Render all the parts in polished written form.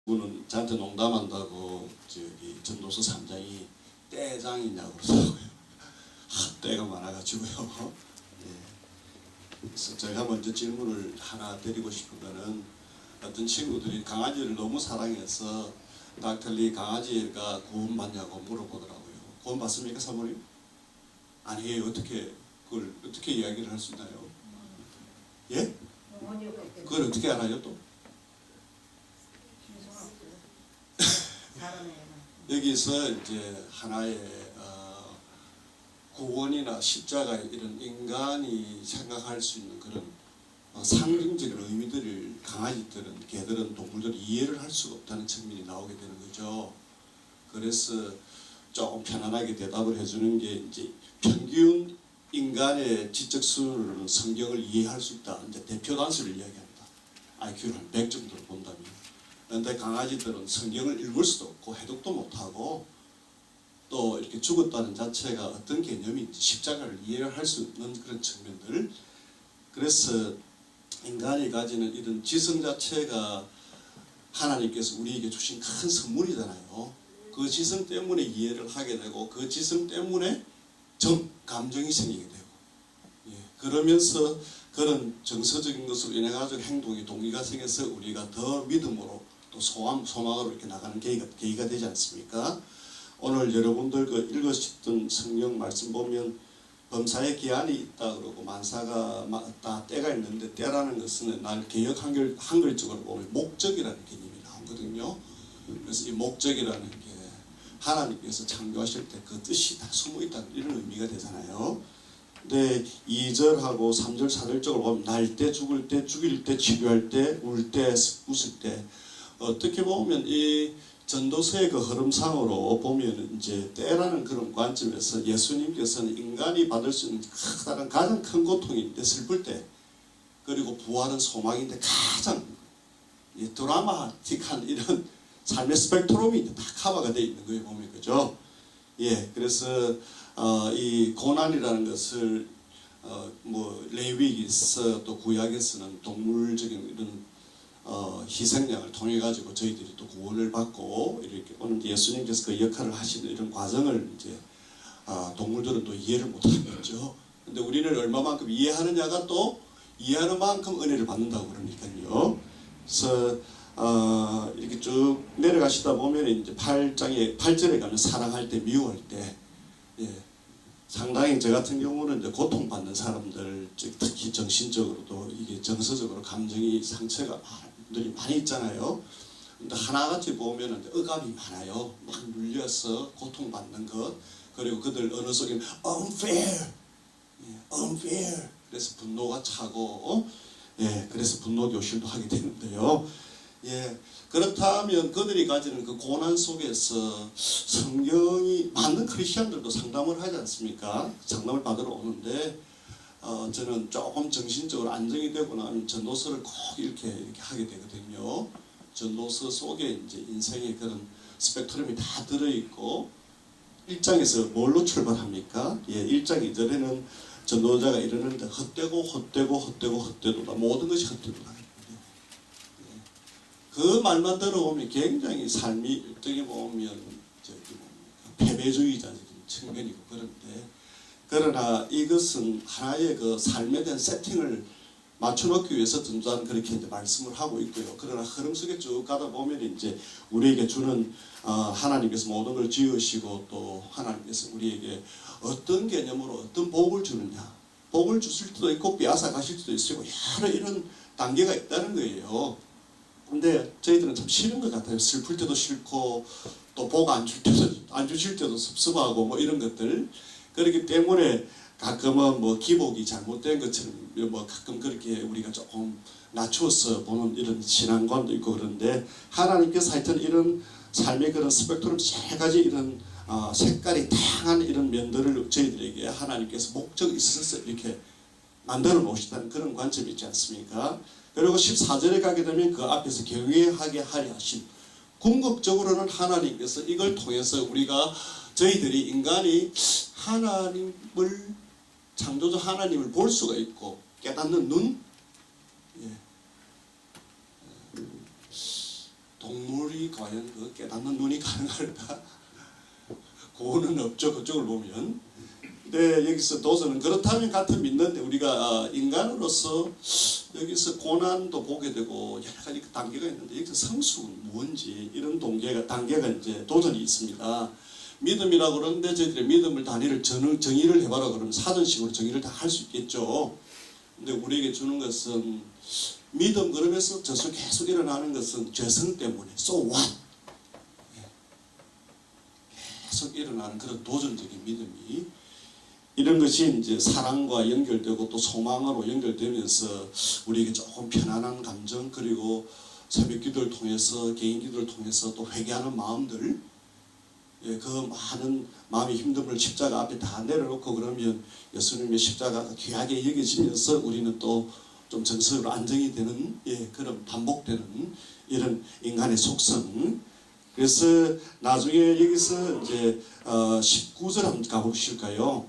그분은 저한테 농담한다고 저기 전도서 3장이 떼장이냐고 그러더라고요. 때가 많아가지고요. 예. 그래서 제가 먼저 질문을 하나 드리고 싶은 거는, 어떤 친구들이 강아지를 너무 사랑해서 닥터리 강아지가 구원받냐고 물어보더라고요. 구원받습니까, 사모님? 아니에요. 어떻게 그걸 어떻게 이야기를 할 수 있나요? 예? 그걸 어떻게 알아요 또? 여기서 이제 하나의 구원이나 십자가 이런 인간이 생각할 수 있는 그런 상징적인 의미들을 강아지들은, 개들은, 동물들은 이해를 할 수가 없다는 측면이 나오게 되는 거죠. 그래서 조금 편안하게 대답을 해주는 게, 이제 평균 인간의 지적 수준으로는 성경을 이해할 수 있다. 이제 대표 단수를 이야기합니다. IQ를 한 100 정도로 본다면. 그런데 강아지들은 성경을 읽을 수도 없고 해독도 못하고 또 이렇게 죽었다는 자체가 어떤 개념인지 십자가를 이해를 할 수 없는 그런 측면들. 그래서 인간이 가지는 이런 지성 자체가 하나님께서 우리에게 주신 큰 선물이잖아요. 그 지성 때문에 이해를 하게 되고, 그 지성 때문에 감정이 생기게 되고, 예, 그러면서 그런 정서적인 것으로 인해 가지고 행동의 동기가 생겨서 우리가 더 믿음으로 또 소망으로 이렇게 나가는 계기가 되지 않습니까? 오늘 여러분들 그 읽으셨던 성경 말씀 보면 범사에 기한이 있다 그러고 만사가 다 때가 있는데, 때라는 것은 날 개역 한글적으로 보면 목적이라는 개념이 나오거든요. 그래서 이 목적이라는 게 하나님께서 창조하실 때 그 뜻이 다 숨어 있다는 이런 의미가 되잖아요. 근데 2절하고 3절, 4절 쪽을 보면 날 때, 죽을 때, 죽일 때, 치료할 때, 울 때, 웃을 때, 어떻게 보면 이 전도서의 그 흐름상으로 보면 이제 때라는 그런 관점에서 예수님께서는 인간이 받을 수 있는 가장 큰 고통인데 슬플 때, 그리고 부활은 소망인데 가장 드라마틱한 이런 삶의 스펙트럼이 이제 다 커버가 되어 있는 거예요, 보면. 그죠? 예, 그래서 이 고난이라는 것을 레위기서 또 구약에서는 동물적인 이런 희생양을 통해 가지고 저희들이 또 구원을 받고, 이렇게 오늘 예수님께서 그 역할을 하시는 이런 과정을 이제 동물들은 또 이해를 못하겠죠. 근데 우리는 얼마만큼 이해하느냐가 또 이해하는 만큼 은혜를 받는다고 그러니까요. 그래서 이렇게 쭉 내려가시다 보면 이제 8절에 가면 사랑할 때, 미워할 때, 예, 상당히 저 같은 경우는 이제 고통받는 사람들, 특히 정신적으로도 이게 정서적으로 감정이 상처가 많이 있잖아요. 근데 하나같이 보면 억압이 많아요. 막 눌려서 고통받는 것, 그리고 그들 언어 속에는 unfair, unfair. 그래서 분노가 차고, 예, 그래서 분노 교실도 하게 되는데요. 예, 그렇다면 그들이 가지는 그 고난 속에서 성경이 많은 크리스천들도 상담을 하지 않습니까? 상담을 받으러 오는데 저는 조금 정신적으로 안정이 되고 나면 전도서를 꼭 이렇게 하게 되거든요. 전도서 속에 이제 인생의 그런 스펙트럼이 다 들어있고, 1장에서 뭘로 출발합니까? 예, 1장 2절에는 전도자가 이러는데 헛되도다. 모든 것이 헛되도다. 그 말만 들어보면 굉장히 삶이 어떻게 보면 패배주의자적인 측면이고 그런데, 그러나 이것은 하나의 그 삶에 대한 세팅을 맞춰놓기 위해서 전도자는 그렇게 이제 말씀을 하고 있고요. 그러나 흐름 속에 쭉 가다 보면 이제 우리에게 주는 하나님께서 모든 걸 지으시고, 또 하나님께서 우리에게 어떤 개념으로 어떤 복을 주느냐, 복을 주실 수도 있고 빼앗아 가실 수도 있고 여러 이런 단계가 있다는 거예요. 근데 저희들은 참 싫은 것 같아요. 슬플 때도 싫고, 또 복 안 주실 때도 섭섭하고 뭐 이런 것들. 그렇기 때문에 가끔은 뭐 기복이 잘못된 것처럼 뭐 가끔 그렇게 우리가 조금 낮추어서 보는 이런 신앙관도 있고, 그런데 하나님께서 하여튼 이런 삶의 그런 스펙트럼 여러 가지 이런 색깔이 다양한 이런 면들을 저희들에게 하나님께서 목적이 있어서 이렇게 만들어 놓으시다는 그런 관점이 있지 않습니까? 그리고 14절에 가게 되면 그 앞에서 경외하게 하려 하신, 궁극적으로는 하나님께서 이걸 통해서 저희들이 인간이 하나님을, 창조주 하나님을 볼 수가 있고 깨닫는 눈, 예. 동물이 과연 그 깨닫는 눈이 가능할까? 그거는 없죠. 그쪽을 보면. 근데 여기서 도서는 그렇다면 같은 믿는데 우리가 인간으로서 여기서 고난도 보게 되고 여러 가지 단계가 있는데 여기서 성숙은 뭔지 이런 단계가 이제 도전이 있습니다. 믿음이라고 그러는데 저희들의 믿음을 단위를 정의를 해봐라 그러면 사전식으로 정의를 다 할 수 있겠죠. 근데 우리에게 주는 것은 믿음 그러면서 저수 계속 일어나는 것은 죄성 때문에 so what? 계속 일어나는 그런 도전적인 믿음이 이런 것이 이제 사랑과 연결되고 또 소망으로 연결되면서 우리에게 조금 편안한 감정 그리고 새벽 기도를 통해서 개인 기도를 통해서 또 회개하는 마음들 그 많은 마음의 힘듦을 십자가 앞에 다 내려놓고 그러면 예수님의 십자가가 귀하게 여겨지면서 우리는 또 좀 정서로 안정이 되는 그런 반복되는 이런 인간의 속성. 그래서 나중에 여기서 이제 19절 한번 가보실까요?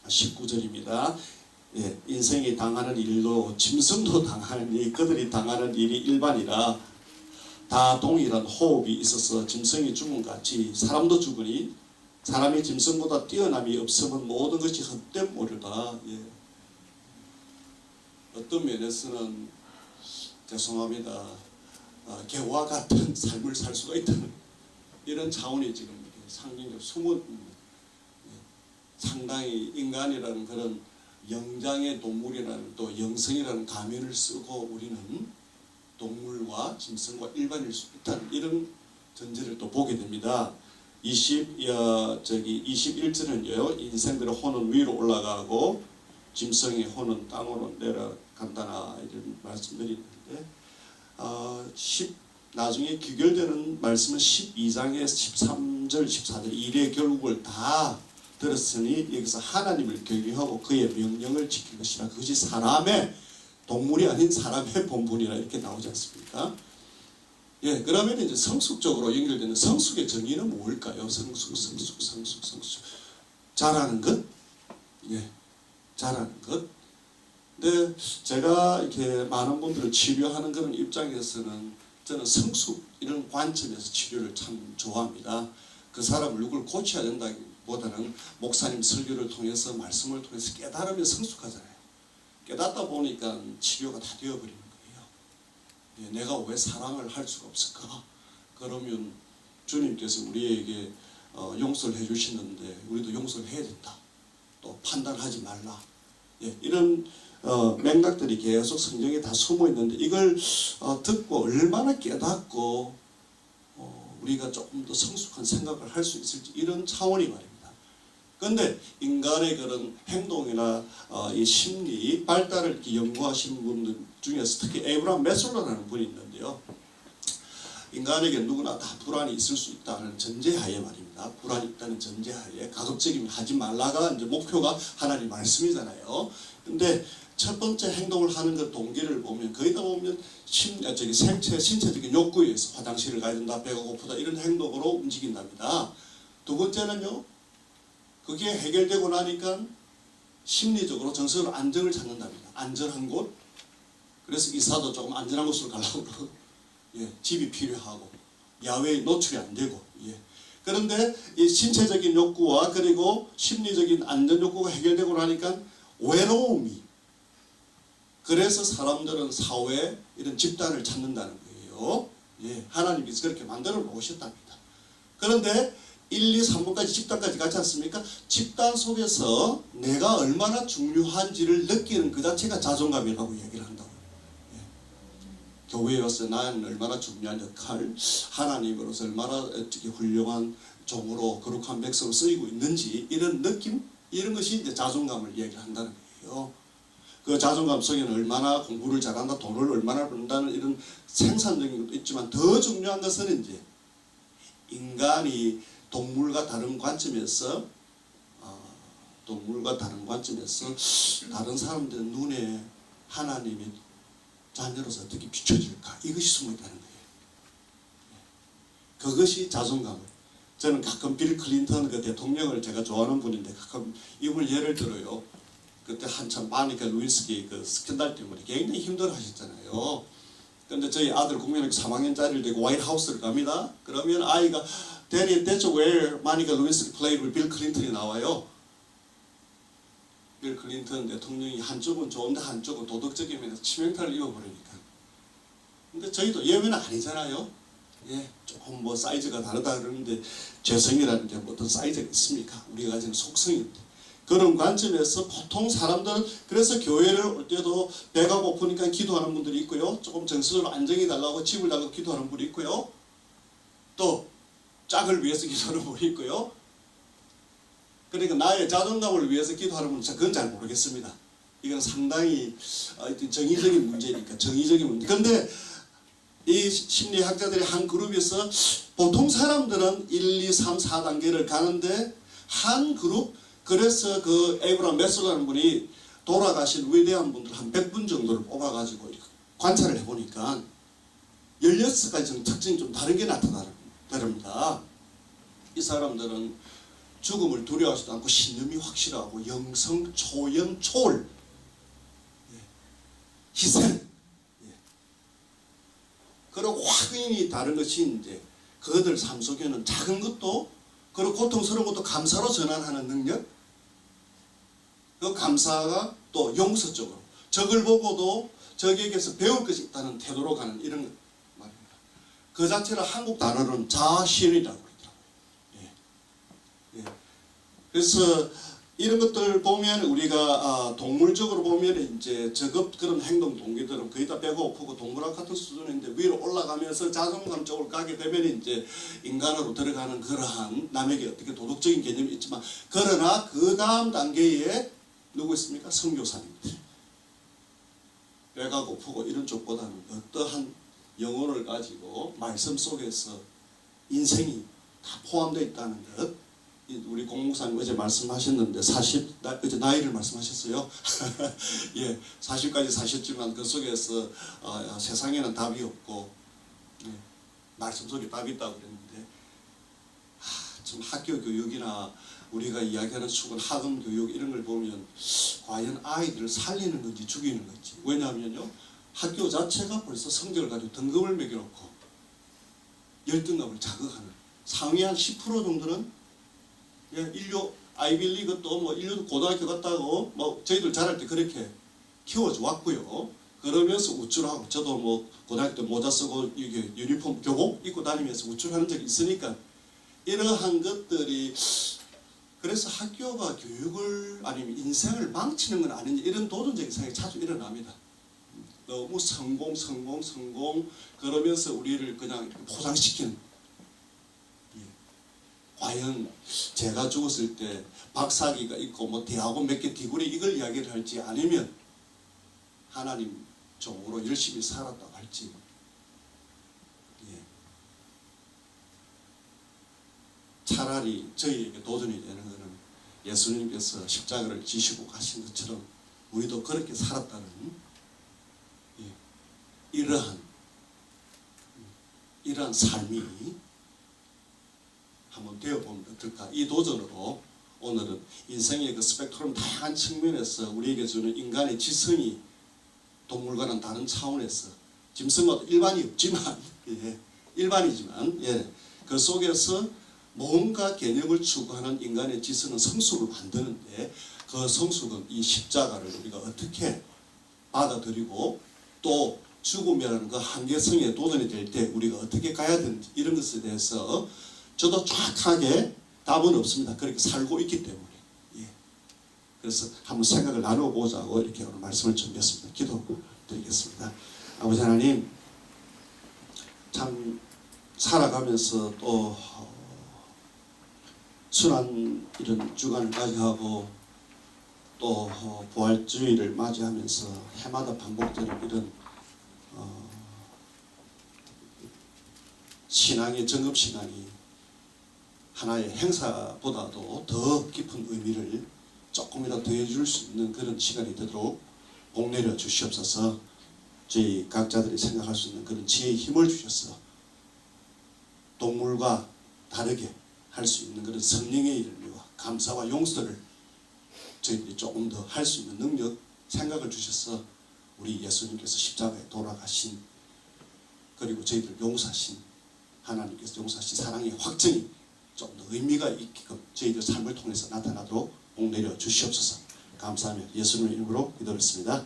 19절입니다. 인생이 당하는 일도 짐승도 당하는 일, 그들이 당하는 일이 일반이라 다 동일한 호흡이 있어서 짐승이 죽은 같이 사람도 죽으니 사람이 짐승보다 뛰어남이 없으면 모든 것이 헛된 모류다. 어떤 면에서는 죄송합니다. 개와 같은 삶을 살 수가 있다는 이런 차원이 지금 상징적 숨은 상당히 인간이라는 그런 영장의 동물이라는 또 영성이라는 가면을 쓰고 우리는 동물과 짐승과 일반일 수 있다는 이런 전제를 또 보게 됩니다. 21절은요. 인생들의 혼은 위로 올라가고 짐승의 혼은 땅으로 내려간다나 이런 말씀들이 있는데 나중에 귀결되는 말씀은 12장의 13절 14절 일의 결국을 다 들었으니 여기서 하나님을 경외하고 그의 명령을 지킬 것이라 그것이 사람의 동물이 아닌 사람의 본분이라 이렇게 나오지 않습니까? 그러면 이제 성숙적으로 연결되는 성숙의 정의는 뭘까요? 성숙. 잘하는 것? 잘하는 것. 근데 제가 이렇게 많은 분들을 치료하는 그런 입장에서는 저는 성숙 이런 관점에서 치료를 참 좋아합니다. 그 사람을 누굴 고쳐야 된다기보다는 목사님 설교를 통해서 말씀을 통해서 깨달으면 성숙하잖아요. 깨닫다 보니까 치료가 다 되어버리는 거예요. 내가 왜 사랑을 할 수가 없을까? 그러면 주님께서 우리에게 용서를 해주시는데 우리도 용서를 해야 된다. 또 판단하지 말라. 이런 맥락들이 계속 성경에 다 숨어 있는데 이걸 듣고 얼마나 깨닫고 우리가 조금 더 성숙한 생각을 할 수 있을지 이런 차원이 말입니다. 그런데 인간의 그런 행동이나 이 심리 발달을 이렇게 연구하시는 분들 중에서 특히 에이브라함 메슬러라는 분이 있는데요. 인간에게 누구나 다 불안이 있을 수 있다는 전제하에 말입니다. 불안이 있다는 전제하에 가급적이면 하지 말라가 이제 목표가 하나님 말씀이잖아요. 근데 첫 번째 행동을 하는 그 동기를 보면 거의 다 보면 신체적인 욕구에 의해서 화장실을 가야 된다, 배가 고프다 이런 행동으로 움직인답니다. 두 번째는요. 그게 해결되고 나니까 심리적으로 정서로 안정을 찾는답니다. 안전한 곳. 그래서 이사도 조금 안전한 곳으로 가려고 그러고 집이 필요하고 야외에 노출이 안 되고 그런데 이 신체적인 욕구와 그리고 심리적인 안전 욕구가 해결되고 나니까 외로움이 그래서 사람들은 사회에 이런 집단을 찾는다는 거예요. 하나님께서 그렇게 만들어 놓으셨답니다. 그런데 1, 2, 3번까지 집단까지 같지 않습니까? 집단 속에서 내가 얼마나 중요한지를 느끼는 그 자체가 자존감이라고 얘기를 한다고. 교회에 와서 나는 얼마나 중요한 역할, 하나님으로서 얼마나 어떻게 훌륭한 종으로 거룩한 백성으로 쓰이고 있는지 이런 느낌, 이런 것이 이제 자존감을 얘기를 한다는 거예요. 그 자존감 속에는 얼마나 공부를 잘한다, 돈을 얼마나 번다는 이런 생산적인 것도 있지만 더 중요한 것은 이제 인간이 동물과 다른 관점에서 다른 사람들 눈에 하나님이 자녀로서 어떻게 비춰질까 이것이 숨어있다는 거예요. 그것이 자존감을 저는 가끔 빌 클린턴 그 대통령을 제가 좋아하는 분인데 가끔 이분을 예를 들어요. 그때 한참 마니카 루이스키 그 스캔들 때문에 굉장히 힘들어 하셨잖아요. 근데 저희 아들 국민학교 3학년짜리를 데리고 화이트하우스를 갑니다. 그러면 아이가 Daddy, that's where Monica Lewinsky played with Bill Clinton이 나와요. 빌 클린턴 대통령이 한쪽은 좋은데 한쪽은 도덕적이면서 치명타를 입어버리니까. 근데 저희도 예외는 아니잖아요. 예, 조금 뭐 사이즈가 다르다 그러는데 죄성이라는 게 어떤 사이즈가 있습니까? 우리가 가지는 속성인데. 그런 관점에서 보통 사람들은 그래서 교회를 올 때도 배가 고프니까 기도하는 분들이 있고요. 조금 정서적으로 안정이 달라고 집을 달라고 기도하는 분이 있고요. 또 짝을 위해서 기도하는 분이 있고요. 그러니까 나의 자존감을 위해서 기도하는 분은 그건 잘 모르겠습니다. 이건 상당히 정의적인 문제니까 정의적인 문제. 그런데 이 심리학자들의 한 그룹에서 보통 사람들은 1, 2, 3, 4단계를 가는데 한 그룹, 그래서 그 에이브람 메슬라는 분이 돌아가신 위대한 분들 한 100분 정도를 뽑아가지고 관찰을 해보니까 16가지 특징이 좀 다른 게 나타납니다. 이 사람들은 죽음을 두려워하지도 않고 신념이 확실하고 영성, 초연, 초월, 희생, 그리고 확연히 다른 것이 이제 그들 삶 속에는 작은 것도 그리고 고통스러운 것도 감사로 전환하는 능력, 그 감사가 또 용서적으로 적을 보고도 적에게서 배울 것이 있다는 태도로 가는 이런 말입니다. 그 자체를 한국 단어로는 자아실이라고 그러더라고요. 예. 그래서 이런 것들 보면 우리가 동물적으로 보면 이제 저급 그런 행동 동기들은 거의 다 배가 고프고 동물학 같은 수준인데 위로 올라가면서 자존감 쪽으로 가게 되면 이제 인간으로 들어가는 그러한 남에게 어떻게 도덕적인 개념이 있지만 그러나 그 다음 단계에 누구 있습니까? 선교사님들. 배가 고프고 이런 쪽보다는 어떠한 영혼을 가지고 말씀 속에서 인생이 다 포함되어 있다는 것. 우리 공목사님 어제 말씀하셨는데 어제 나이를 말씀하셨어요. 예, 40까지 사셨지만 그 속에서 세상에는 답이 없고 말씀 속에 답이 있다고 그랬는데 참 학교 교육이나 우리가 이야기하는 수군 학원 교육 이런 걸 보면 과연 아이들을 살리는 건지 죽이는 건지. 왜냐하면요, 학교 자체가 벌써 성적을 가지고 등급을 매겨놓고 열등감을 자극하는 상위 한 10% 정도는 인류 아이빌리그 또 뭐 인류 고등학교 갔다고 뭐 저희들 자랄 때 그렇게 키워져 왔고요. 그러면서 우쭐하고 저도 뭐 고등학교 때 모자 쓰고 이게 유니폼 교복 입고 다니면서 우쭐하는 적이 있으니까 이러한 것들이 그래서 학교가 교육을 아니면 인생을 망치는 건 아닌지 이런 도전적인 생각이 자주 일어납니다. 너무 성공 그러면서 우리를 그냥 포장시키는. 과연 제가 죽었을 때 박사기가 있고 뭐 대학원 몇 개 디그리 이걸 이야기를 할지 아니면 하나님 종으로 열심히 살았다고 할지. 차라리 저희에게 도전이 되는 것은 예수님께서 십자가를 지시고 가신 것처럼 우리도 그렇게 살았다는 이러한 삶이 한번 되어보면 어떨까. 이 도전으로 오늘은 인생의 그 스펙트럼 다양한 측면에서 우리에게 주는 인간의 지성이 동물과는 다른 차원에서 짐승과도 일반이 없지만 일반이지만 그 속에서 뭔가 개념을 추구하는 인간의 지성은 성숙을 만드는데 그 성숙은 이 십자가를 우리가 어떻게 받아들이고 또 죽음이라는 그 한계성에 도전이 될 때 우리가 어떻게 가야 되는지 이런 것에 대해서 저도 정확하게 답은 없습니다. 그렇게 살고 있기 때문에. 그래서 한번 생각을 나눠보자고 이렇게 오늘 말씀을 준비했습니다. 기도드리겠습니다. 아버지 하나님, 참 살아가면서 또 순한 이런 주간을 맞이하고 또 부활주의를 맞이하면서 해마다 반복되는 이런 신앙의 정급시간이 하나의 행사보다도 더 깊은 의미를 조금이라도 더해줄 수 있는 그런 시간이 되도록 복내려 주시옵소서. 저희 각자들이 생각할 수 있는 그런 지혜의 힘을 주셔서 동물과 다르게 할 수 있는 그런 성령의 일과 감사와 용서를 저희들이 조금 더 할 수 있는 능력, 생각을 주셔서 우리 예수님께서 십자가에 돌아가신 그리고 저희들 용사신, 하나님께서 용사신 사랑의 확증이 좀 더 의미가 있게끔 저희들 삶을 통해서 나타나도록 복 내려 주시옵소서. 감사하며 예수님의 이름으로 기도했습니다.